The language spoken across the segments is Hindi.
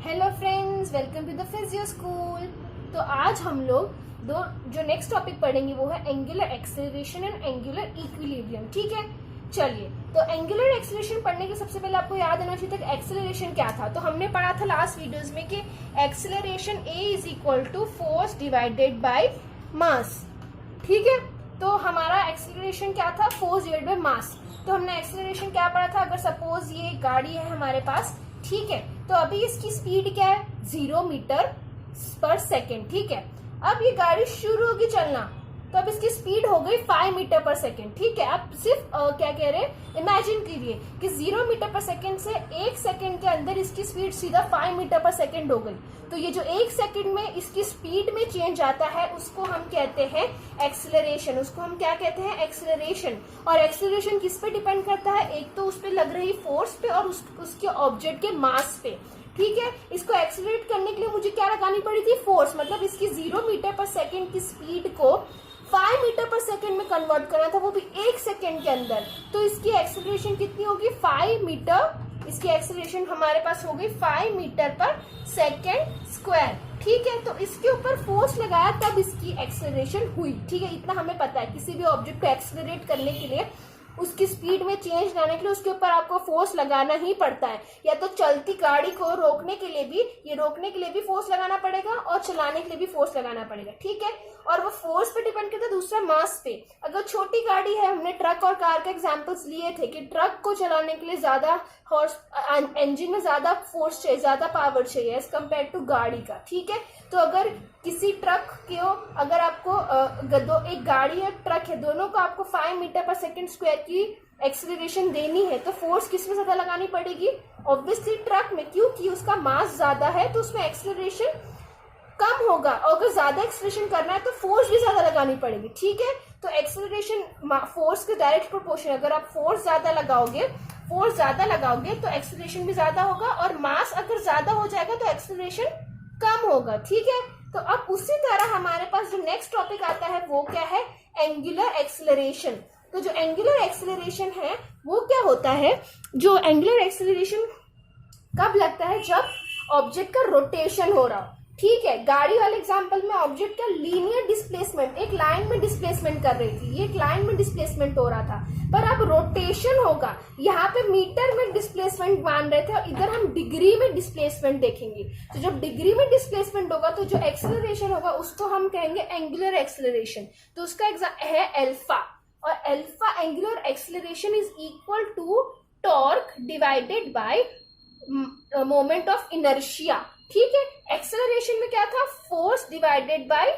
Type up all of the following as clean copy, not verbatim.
Hello friends, welcome to the physio school. तो आज हम लोग जो नेक्स्ट टॉपिक पढ़ेंगे वो है angular acceleration and angular equilibrium. ठीक है, चलिए। तो एंगुलर एक्सेलरेशन पढ़ने के सबसे पहले आपको याद होना चाहिए था एक्सेलरेशन क्या था। तो हमने पढ़ा था लास्ट वीडियोस में कि acceleration a is equal to force divided by mass. ठीक है, तो हमारा एक्सेलरेशन क्या था? Force divided by mass. तो हमने एक्सेलरेशन क्या पढ़ा था? अगर सपोज ये गाड़ी है हमारे पास, ठीक है, तो अभी इसकी स्पीड क्या है? 0 मीटर पर सेकेंड। ठीक है, अब ये गाड़ी शुरू होगी चलना, तो अब इसकी स्पीड हो गई 5 मीटर पर सेकेंड। ठीक है, आप सिर्फ क्या कह रहे हैं, इमेजिन कीजिए कि 0 मीटर पर सेकेंड से 1 सेकेंड के अंदर इसकी स्पीड सीधा 5 मीटर पर सेकेंड हो गई। तो ये जो 1 सेकेंड में इसकी स्पीड में चेंज आता है उसको हम कहते हैं एक्सेलरेशन। उसको हम क्या कहते हैं? एक्सेलरेशन। और एक्सेलरेशन किस पे डिपेंड करता है? एक तो उस पे लग रही फोर्स पे और उसके ऑब्जेक्ट के मास पे। ठीक है, इसको एक्सेलरेट करने के लिए मुझे क्या लगानी पड़ी थी? फोर्स। मतलब इसकी 0 मीटर पर सेकेंड की स्पीड को 5 मीटर पर सेकेंड में कन्वर्ट करना था, वो भी 1 सेकेंड के अंदर। तो इसकी एक्सेलरेशन कितनी होगी? 5 मीटर। इसकी एक्सेलरेशन हमारे पास हो गई 5 मीटर पर सेकेंड स्क्वायर। ठीक है, तो इसके ऊपर फोर्स लगाया तब इसकी एक्सेलरेशन हुई। ठीक है, इतना हमें पता है। किसी भी ऑब्जेक्ट को एक्सेलरेट करने के लिए, उसकी स्पीड में चेंज लाने के लिए उसके ऊपर आपको फोर्स लगाना ही पड़ता है। या तो चलती गाड़ी को रोकने के लिए भी फोर्स लगाना पड़ेगा और चलाने के लिए भी फोर्स लगाना पड़ेगा। ठीक है, और वो फोर्स पे डिपेंड करता है, दूसरा मास पे। अगर छोटी गाड़ी है, हमने ट्रक और कार के एग्जांपल्स लिए थे कि ट्रक को चलाने के लिए ज्यादा हॉर्स, इंजन में ज्यादा फोर्स चाहिए, ज्यादा पावर चाहिए एज कम्पेयर टू गाड़ी का। ठीक है, तो अगर किसी ट्रक को, अगर आपको एक गाड़ी है, ट्रक है, दोनों को आपको 5 मीटर पर सेकेंड स्क्वायर की एक्सेलरेशन देनी है, तो फोर्स किसमें ज्यादा लगानी पड़ेगी? ऑब्वियसली ट्रक में, क्योंकि उसका मास ज्यादा है तो उसमें एक्सेलरेशन कम होगा। और अगर ज्यादा एक्सेलरेशन करना है तो फोर्स भी ज्यादा लगानी पड़ेगी। ठीक है, तो एक्सेलरेशन फोर्स के डायरेक्ट प्रोपोर्शन। अगर आप फोर्स ज्यादा लगाओगे तो एक्सेलरेशन भी ज्यादा होगा, और मास अगर ज्यादा हो जाएगा तो एक्सेलरेशन कम होगा। ठीक है, तो अब उसी तरह हमारे पास जो नेक्स्ट टॉपिक आता है वो क्या है? Angular acceleration. तो जो एंगुलर एक्सेलरेशन है वो क्या होता है? जो एंगुलर एक्सेलरेशन कब लगता है? जब ऑब्जेक्ट का रोटेशन हो रहा हो। ठीक है, गाड़ी वाले एग्जांपल में ऑब्जेक्ट का लीनियर डिस्प्लेसमेंट, एक लाइन में डिस्प्लेसमेंट कर रही थी, ये एक लाइन में डिस्प्लेसमेंट हो रहा था, पर अब रोटेशन होगा। यहाँ पे मीटर में डिस्प्लेसमेंट मान रहे थे और इधर हम डिग्री में डिस्प्लेसमेंट देखेंगे। तो जब डिग्री में डिस्प्लेसमेंट होगा तो जो एक्सेलरेशन होगा उसको हम कहेंगे एंगुलर एक्सेलरेशन। तो उसका एग्जाम है अल्फा, और alpha angular acceleration is equal to torque divided by moment of inertia. ठीक है, एक्सेलरेशन में क्या था? फोर्स डिवाइडेड बाय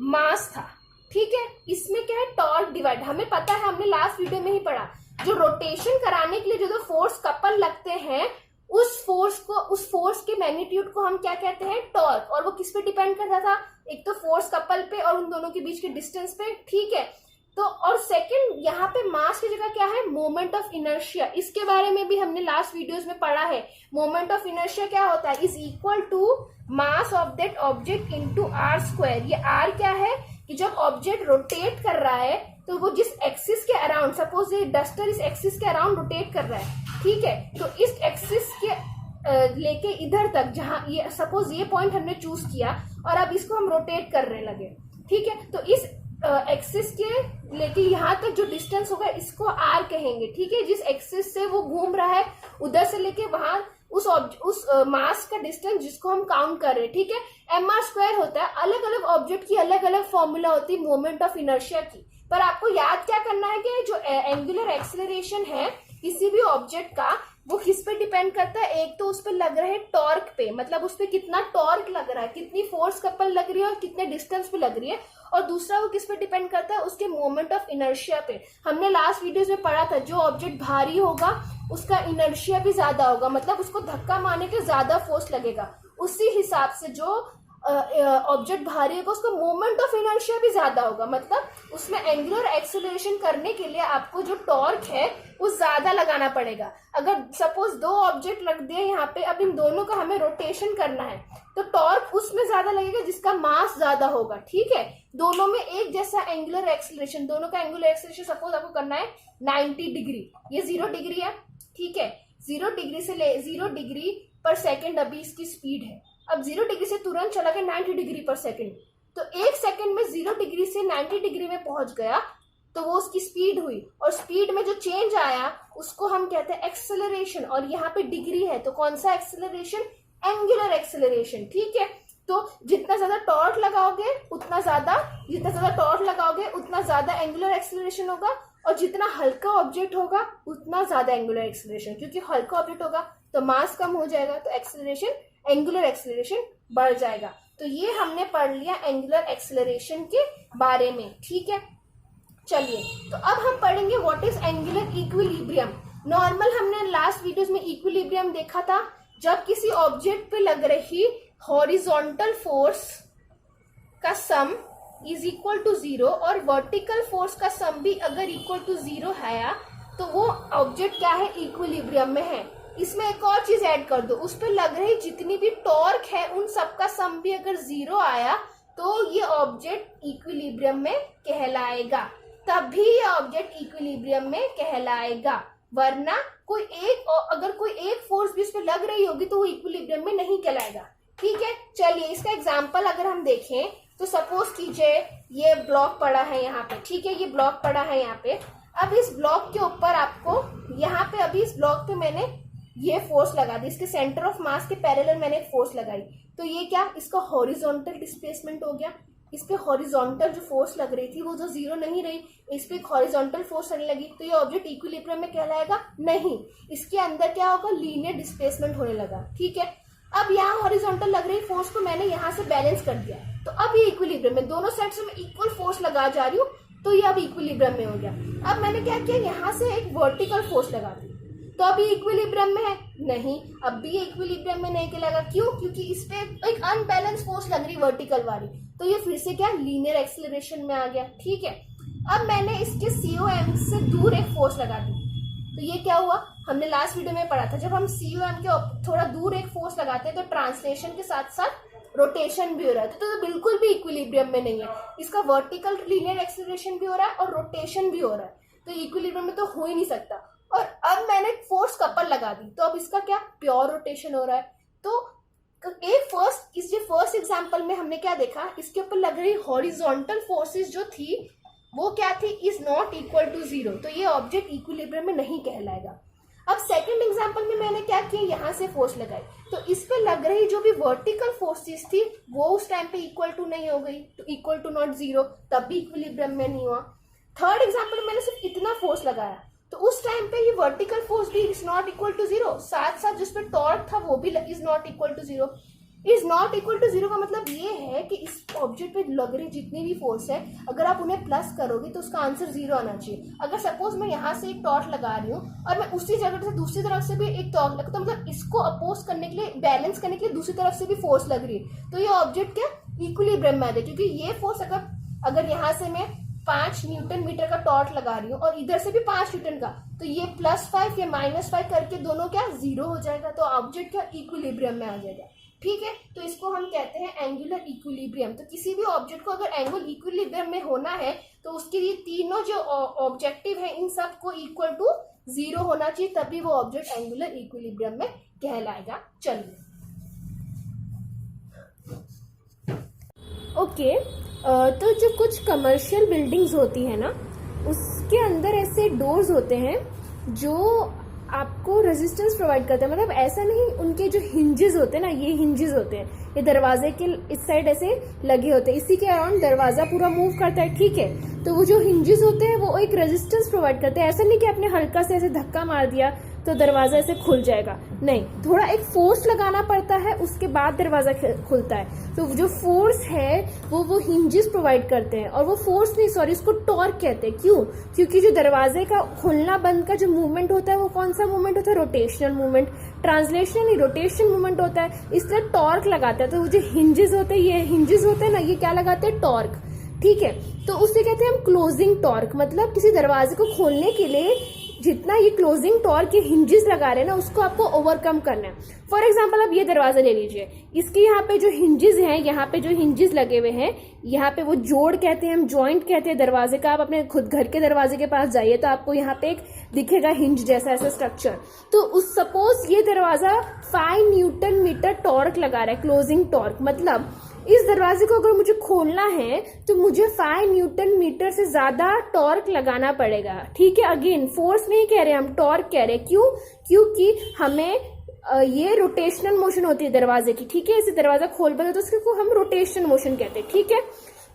मास था। ठीक है, इसमें क्या है? Torque divide. हमें पता है, हमने लास्ट वीडियो में ही पढ़ा, जो रोटेशन कराने के लिए जो फोर्स कपल लगते हैं, उस फोर्स के मैग्नीट्यूड को हम क्या कहते हैं? टॉर्क। और वो किस पे डिपेंड करता था? एक तो फोर्स कपल पे और उन दोनों के बीच के डिस्टेंस पे। ठीक है, तो और सेकंड यहाँ पे मास की जगह क्या है? Moment of inertia. इसके बारे में भी हमने लास्ट वीडियोस में पढ़ा है। मोमेंट ऑफ इनर्शिया क्या होता है? Is equal to mass of that object into r square. ये आर क्या है? कि जब ऑब्जेक्ट रोटेट कर रहा है तो वो जिस एक्सिस के अराउंड, सपोज ये डस्टर इस एक्सिस के अराउंड रोटेट कर रहा है, ठीक है, तो इस एक्सिस के लेके इधर तक, जहां ये सपोज ये पॉइंट हमने चूज किया और अब इसको हम रोटेट करने लगे। ठीक है, तो इस एक्सिस के लेके यहाँ तक जो डिस्टेंस होगा इसको आर कहेंगे। ठीक है, जिस एक्सिस से वो घूम रहा है उधर से लेके वहां उस मास का डिस्टेंस जिसको हम काउंट कर रहे हैं। ठीक है, एम आर स्क्वायर होता है। अलग अलग ऑब्जेक्ट की अलग अलग फॉर्मूला होती है मोमेंट ऑफ इनर्शिया की, पर आपको याद क्या करना है कि जो एंगुलर एक्सेलरेशन है किसी भी ऑब्जेक्ट का, वो किस पे डिपेंड करता है? एक तो उस पे लग रहा है टॉर्क पे, मतलब उस पे कितना टॉर्क लग रहा है, कितनी फोर्स कपल लग रही है और कितने डिस्टेंस पे लग रही है। और दूसरा वो किस पे डिपेंड करता है? उसके मोमेंट ऑफ इनर्शिया पे। हमने लास्ट वीडियोस में पढ़ा था, जो ऑब्जेक्ट भारी होगा उसका इनर्शिया भी ज्यादा होगा, मतलब उसको धक्का मारने के ज्यादा फोर्स लगेगा। उसी हिसाब से जो ऑब्जेक्ट भारी होगा उसका मोमेंट ऑफ इनर्शिया भी ज्यादा होगा, मतलब उसमें एंगुलर एक्सेलरेशन करने के लिए आपको जो टॉर्क है वो ज्यादा लगाना पड़ेगा। अगर सपोज 2 ऑब्जेक्ट रख दिए यहाँ पे, अब इन दोनों का हमें रोटेशन करना है तो टॉर्क उसमें ज्यादा लगेगा जिसका मास ज्यादा होगा। ठीक है, दोनों में एक जैसा एंगुलर एक्सेलरेशन, दोनों का एंगुलर एक्सेलरेशन सपोज आपको करना है 90 डिग्री, ये 0 डिग्री है। ठीक है, 0 डिग्री से 0 डिग्री पर सेकेंड अभी इसकी स्पीड है। अब 0 डिग्री से तुरंत चला गया 90 डिग्री पर सेकेंड, तो 1 सेकेंड में 0 डिग्री से 90 डिग्री में पहुंच गया, तो वो उसकी स्पीड हुई। और स्पीड में जो चेंज आया उसको हम कहते हैं एक्सेलरेशन, और यहाँ पे डिग्री है तो कौन सा एक्सेलरेशन? Angular acceleration. ठीक है, तो जितना ज्यादा टॉर्क लगाओगे उतना ज्यादा एंगुलर एक्सेलरेशन होगा, और जितना हल्का ऑब्जेक्ट होगा उतना ज्यादा एंगुलर एक्सेलरेशन, क्योंकि हल्का ऑब्जेक्ट होगा तो मास कम हो जाएगा, तो एंगुलर एक्सेलरेशन बढ़ जाएगा। तो ये हमने पढ़ लिया एंगुलर एक्सेलरेशन के बारे में। ठीक है, चलिए तो अब हम पढ़ेंगे what is angular equilibrium. Normal हमने लास्ट वीडियोस में इक्विलिब्रियम देखा था, जब किसी ऑब्जेक्ट पे लग रही हॉरिजॉन्टल फोर्स का सम इज इक्वल टू 0 और वर्टिकल फोर्स का सम भी अगर इक्वल टू 0 है तो वो ऑब्जेक्ट क्या है? इक्विलिब्रियम में है। इसमें एक और चीज ऐड कर दो, उस पर लग रही जितनी भी टॉर्क है उन सबका सम भी अगर 0 आया तो ये ऑब्जेक्ट इक्विलिब्रियम में कहलाएगा, तभी ये ऑब्जेक्ट इक्विलिब्रियम में कहलाएगा। वरना अगर कोई एक फोर्स भी उस पर लग रही होगी तो वो इक्विलिब्रियम में नहीं कहलाएगा। ठीक है, चलिए इसका एग्जांपल अगर हम देखें तो सपोज कीजिए ये ब्लॉक पड़ा है यहाँ पे। ठीक है, ये ब्लॉक पड़ा है यहाँ पे। अब इस ब्लॉक के ऊपर आपको यहाँ पे अभी इस ब्लॉक पे मैंने ये फोर्स लगा दी, इसके सेंटर ऑफ मास के पैरेलल मैंने एक फोर्स लगाई, तो ये क्या? इसका हॉरिजॉन्टल डिस्प्लेसमेंट हो गया। इस पे हॉरिजॉन्टल जो फोर्स लग रही थी वो जो 0 नहीं रही, इस पे एक हॉरिजॉन्टल फोर्स लगने लगी, तो ये ऑब्जेक्ट इक्विलिब्रियम में कहलाएगा? नहीं, इसके अंदर क्या होगा? लीनियर डिस्प्लेसमेंट होने लगा। ठीक है, अब यहाँ हॉरिजॉन्टल लग रही फोर्स को मैंने यहाँ से बैलेंस कर दिया, तो अब ये इक्विलिब्रियम में दोनों साइड से मैं इक्वल फोर्स लगा जा रही हूँ, तो ये अब इक्विलिब्रियम में हो गया। अब मैंने क्या किया? यहाँ से एक वर्टिकल फोर्स लगा दी, तो अभी इक्विलिब्रियम में है? नहीं, अब भी ये इक्विलिब्रियम में नहीं कहलाएगा। क्यों? क्योंकि इस पे एक अनबैलेंस फोर्स लग रही वर्टिकल वाली, तो ये फिर से क्या? लीनियर एक्सेलरेशन में आ गया। ठीक है, अब मैंने इसके COM से दूर एक फोर्स लगा दी, तो ये क्या हुआ? हमने लास्ट वीडियो में पढ़ा था, जब हम COM के थोड़ा दूर एक फोर्स लगाते हैं तो ट्रांसलेशन के साथ साथ रोटेशन भी हो रहा है, तो बिल्कुल भी इक्विलिब्रियम में नहीं है। इसका वर्टिकल लीनियर एक्सेलरेशन भी हो रहा है और रोटेशन भी हो रहा है, तो इक्विलिब्रियम में तो हो ही नहीं सकता। और अब मैंने फोर्स कपल लगा दी, तो अब इसका क्या? प्योर रोटेशन हो रहा है। तो फर्स्ट एग्जांपल में हमने क्या देखा? इसके ऊपर लग रही हॉरिजॉन्टल फोर्सेस जो थी वो क्या थी? इज नॉट इक्वल टू 0, तो ये ऑब्जेक्ट इक्विलिब्रियम में नहीं कहलाएगा। अब सेकंड एग्जांपल में मैंने क्या किया? यहाँ से फोर्स लगाई, तो इस पे लग रही जो भी वर्टिकल फोर्सेस थी वो उस टाइम पे इक्वल टू नहीं हो गई, तो इक्वल टू नॉट 0, तब भी इक्विलिब्रियम में नहीं हुआ। थर्ड एग्जांपल में मैंने सिर्फ इतना फोर्स लगाया, तो उस टाइम पे ये वर्टिकल फोर्स भी इज नॉट इक्वल टू 0, साथ साथ जिस पे टॉर्क था वो भी is not equal to 0। Is not equal to 0 का मतलब ये है कि इस ऑब्जेक्ट पे लग रही जितनी भी फोर्स है अगर आप उन्हें प्लस करोगे तो उसका आंसर 0 आना चाहिए। अगर सपोज मैं यहाँ से एक टॉर्क लगा रही हूँ और मैं उसी जगह से दूसरी तरफ से भी एक टॉर्क लगा, तो मतलब इसको अपोज करने के लिए, बैलेंस करने के लिए दूसरी तरफ से भी फोर्स लग रही है, तो ये ऑब्जेक्ट क्या? इक्विलिब्रियम में आ जाए, क्योंकि ये फोर्स अगर यहाँ से मैं 5 न्यूटन मीटर का टॉर्क लगा रही हूँ और इधर से भी 5 न्यूटन का, तो ये +5 या -5 करके दोनों क्या? 0 हो जाएगा, तो ऑब्जेक्ट क्या? इक्विलिब्रियम में आ जाएगा। ठीक है, तो इसको हम कहते हैं एंगुलर इक्विलिब्रियम। तो किसी भी ऑब्जेक्ट को अगर एंगुलर इक्विलिब्रियम में होना है तो उसके लिए तीनों जो ऑब्जेक्टिव है इन सब को इक्वल टू 0 होना चाहिए, तभी वो ऑब्जेक्ट एंगुलर इक्विलिब्रियम में कहलाएगा। चलिए ओके, तो जो कुछ कमर्शियल बिल्डिंग्स होती है ना, उसके अंदर ऐसे डोर्स होते हैं जो आपको रेजिस्टेंस प्रोवाइड करते हैं। मतलब ऐसा नहीं, उनके जो हिंजेस होते हैं ना, ये हिंजेस होते हैं, ये दरवाजे के इस साइड ऐसे लगे होते हैं, इसी के अराउंड दरवाजा पूरा मूव करता है। ठीक है, तो वो जो हिंजेस होते हैं वो एक रेजिस्टेंस प्रोवाइड करते हैं। ऐसा नहीं कि आपने हल्का से ऐसे धक्का मार दिया तो दरवाजा ऐसे खुल जाएगा, नहीं, थोड़ा एक फोर्स लगाना पड़ता है, उसके बाद दरवाजा खुलता है। तो जो फोर्स है वो हिंजेस प्रोवाइड करते हैं, और वो फोर्स नहीं, सॉरी, इसको टॉर्क कहते हैं। क्यों? क्योंकि जो दरवाजे का खुलना बंद का जो मूवमेंट होता है वो कौन सा मूवमेंट होता है? रोटेशनल मूवमेंट, ट्रांसलेशनल नहीं, रोटेशनल मूवमेंट होता है, इसलिए टॉर्क लगाता है। तो जो हिंजेस होते हैं, ये हिंजेस होते हैं ना, ये क्या लगाते हैं? टॉर्क। ठीक है, तो उससे कहते हैं हम क्लोजिंग टॉर्क। मतलब किसी दरवाजे को खोलने के लिए जितना ये क्लोजिंग टॉर्क के हिंजेस लगा रहे हैं ना उसको आपको ओवरकम करना है। फॉर एग्जाम्पल अब ये दरवाजा ले लीजिए, इसके यहाँ पे जो हिंजेस हैं, यहाँ पे जो हिंजेस लगे हुए हैं, यहाँ पे वो जोड़ कहते हैं, हम जॉइंट कहते हैं दरवाजे का। आप अपने खुद घर के दरवाजे के पास जाइए तो आपको यहाँ पे एक दिखेगा हिंज जैसा ऐसा स्ट्रक्चर। तो उस सपोज ये दरवाजा 5 न्यूटन मीटर टॉर्क लगा रहा है, क्लोजिंग टॉर्क। मतलब इस दरवाजे को अगर मुझे खोलना है तो मुझे 5 न्यूटन मीटर से ज्यादा टॉर्क लगाना पड़ेगा। ठीक है, अगेन फोर्स नहीं कह रहे, हम टॉर्क कह रहे हैं। क्यों? क्योंकि हमें ये रोटेशनल मोशन होती है दरवाजे की। ठीक है, इसे दरवाजा खोल बदल तो उसको हम रोटेशन मोशन कहते हैं। ठीक है,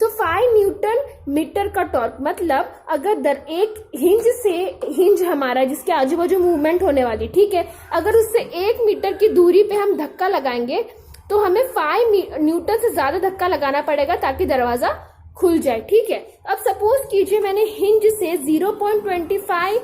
तो 5 न्यूटन मीटर का टॉर्क मतलब अगर एक हिंज हमारा जिसके आजू बाजू मूवमेंट होने वाली, ठीक है, अगर उससे 1 मीटर की दूरी पे हम धक्का लगाएंगे तो हमें 5 न्यूटन से ज्यादा धक्का लगाना पड़ेगा ताकि दरवाजा खुल जाए। ठीक है, अब सपोज कीजिए मैंने हिंज से 0.25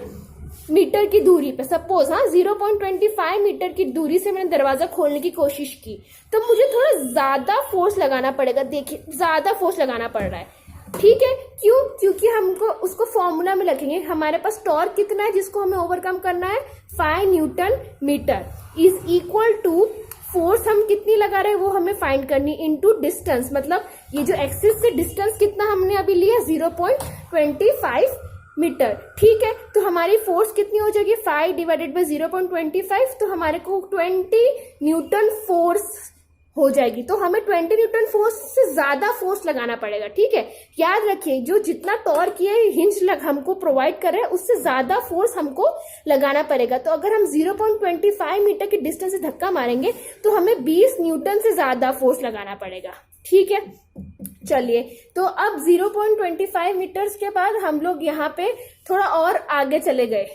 मीटर की दूरी पे, सपोज 0.25 मीटर की दूरी से मैंने दरवाजा खोलने की कोशिश की, तो मुझे थोड़ा ज्यादा फोर्स लगाना पड़ेगा। देखिए ज्यादा फोर्स लगाना पड़ रहा है। ठीक है, क्यों? क्योंकि हमको उसको फॉर्मूला में लिखेंगे, हमारे पास टॉर्क कितना है जिसको हमें ओवरकम करना है, 5 newton metre is equal to force हम कितनी लगा रहे हैं वो हमें फाइंड करनी इनटू डिस्टेंस। मतलब ये जो एक्सिस से डिस्टेंस कितना हमने अभी लिया, 0.25 मीटर। ठीक है, तो हमारी फोर्स कितनी हो जाएगी, 5 डिवाइडेड बाई 0.25, तो हमारे को 20 न्यूटन फोर्स हो जाएगी। तो हमें 20 न्यूटन फोर्स से ज्यादा फोर्स लगाना पड़ेगा। ठीक है, याद रखिए जो जितना टॉर्क ये हिंज हमको प्रोवाइड कर रहे हैं उससे ज्यादा फोर्स हमको लगाना पड़ेगा। तो अगर हम 0.25 मीटर की डिस्टेंस से धक्का मारेंगे तो हमें 20 न्यूटन से ज्यादा फोर्स लगाना पड़ेगा। ठीक है, चलिए तो अब 0.25 मीटर्स के बाद हम लोग यहाँ पे थोड़ा और आगे चले गए।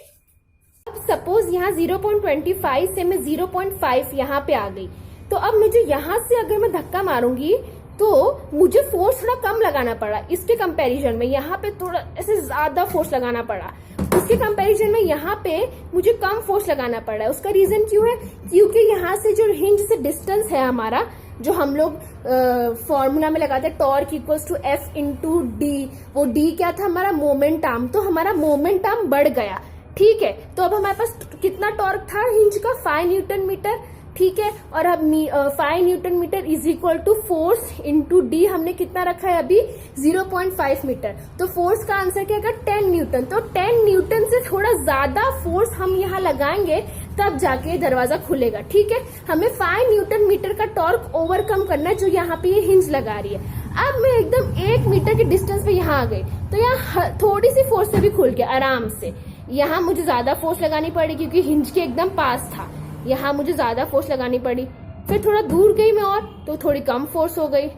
अब सपोज यहाँ 0.25 से मैं 0.5 यहाँ पे आ गई, तो अब मुझे यहाँ से अगर मैं धक्का मारूंगी तो मुझे फोर्स थोड़ा कम लगाना पड़ा इसके कंपैरिजन में। यहाँ पे थोड़ा ऐसे ज्यादा फोर्स लगाना पड़ा, उसके कंपैरिजन में यहाँ पे मुझे कम फोर्स लगाना पड़ा है। उसका रीजन क्यों है? क्योंकि यहाँ से जो हिंज से डिस्टेंस है हमारा, जो हम लोग फॉर्मूला में लगाते हैं torque equals to F into d, वो डी क्या था हमारा, मोमेंट आर्म। तो हमारा मोमेंट आर्म बढ़ गया। ठीक है, तो अब हमारे पास कितना टॉर्क था हिंज का, 5 न्यूटन मीटर। ठीक है, और अब 5 newton metre is equal to force into d हमने कितना रखा है अभी, 0.5 मीटर। तो फोर्स का आंसर क्या है, 10 न्यूटन। तो 10 न्यूटन से थोड़ा ज्यादा फोर्स हम यहाँ लगाएंगे तब जाके दरवाजा खुलेगा। ठीक है, हमें 5 न्यूटन मीटर का टॉर्क ओवरकम करना है जो यहाँ पे ये हिंज लगा रही है। अब मैं एकदम 1 मीटर की डिस्टेंस पे यहाँ आ गई, तो यहाँ थोड़ी सी फोर्स से भी खुल गया आराम से। यहाँ मुझे ज्यादा फोर्स लगानी पड़ी क्योंकि हिंज के एकदम पास था, यहाँ मुझे ज्यादा फोर्स लगानी पड़ी। फिर थोड़ा दूर गई मैं और तो थोड़ी कम फोर्स हो गई,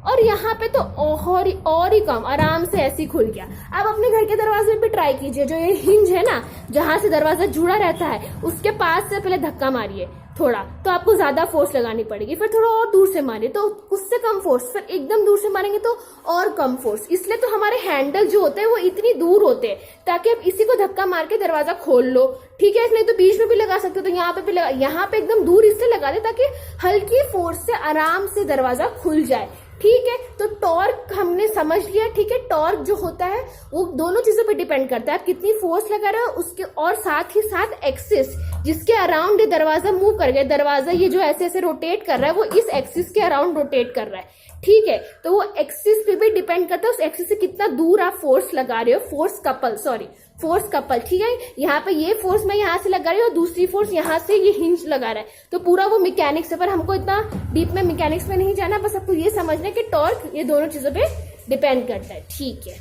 और यहाँ पे तो और ही कम, आराम से ऐसे ही खुल गया। अब अपने घर के दरवाजे पे ट्राई कीजिए, जो ये हिंज है ना जहां से दरवाजा जुड़ा रहता है उसके पास से पहले धक्का मारिए थोड़ा, तो आपको ज्यादा फोर्स लगानी पड़ेगी। फिर थोड़ा और दूर से मारिए तो उससे कम फोर्स, फिर एकदम दूर से मारेंगे तो और कम फोर्स। इसलिए तो हमारे हैंडल जो होते हैं वो इतनी दूर होते हैं ताकि आप इसी को धक्का मार के दरवाजा खोल लो। ठीक है, इसलिए तो बीच में भी लगा सकते हो, तो यहाँ पे भी लगा, यहाँ पे एकदम दूर इसलिए लगा दे ताकि हल्की फोर्स से आराम से दरवाजा खुल जाए। ठीक है, तो टॉर्क हमने समझ लिया। ठीक है, टॉर्क जो होता है वो दोनों चीजों पे डिपेंड करता है, आप कितनी फोर्स लगा रहे हो उसके, और साथ ही साथ एक्सिस जिसके अराउंड ये दरवाजा मूव कर गया, दरवाजा ये जो ऐसे ऐसे रोटेट कर रहा है वो इस एक्सिस के अराउंड रोटेट कर रहा है। ठीक है, तो वो एक्सिस पे भी डिपेंड करता है, उस एक्सिस से कितना दूर आप फोर्स लगा रहे हो, फोर्स कपल। ठीक है, यहाँ पे ये फोर्स मैं यहाँ से लगा रही हूँ और दूसरी फोर्स यहाँ से ये हिंज लगा रहा है, तो पूरा वो मैकेनिक्स है। पर हमको इतना डीप में मैकेनिक्स में नहीं जाना, बस आपको ये समझना है कि टॉर्क ये दोनों चीजों पे डिपेंड करता है। ठीक है।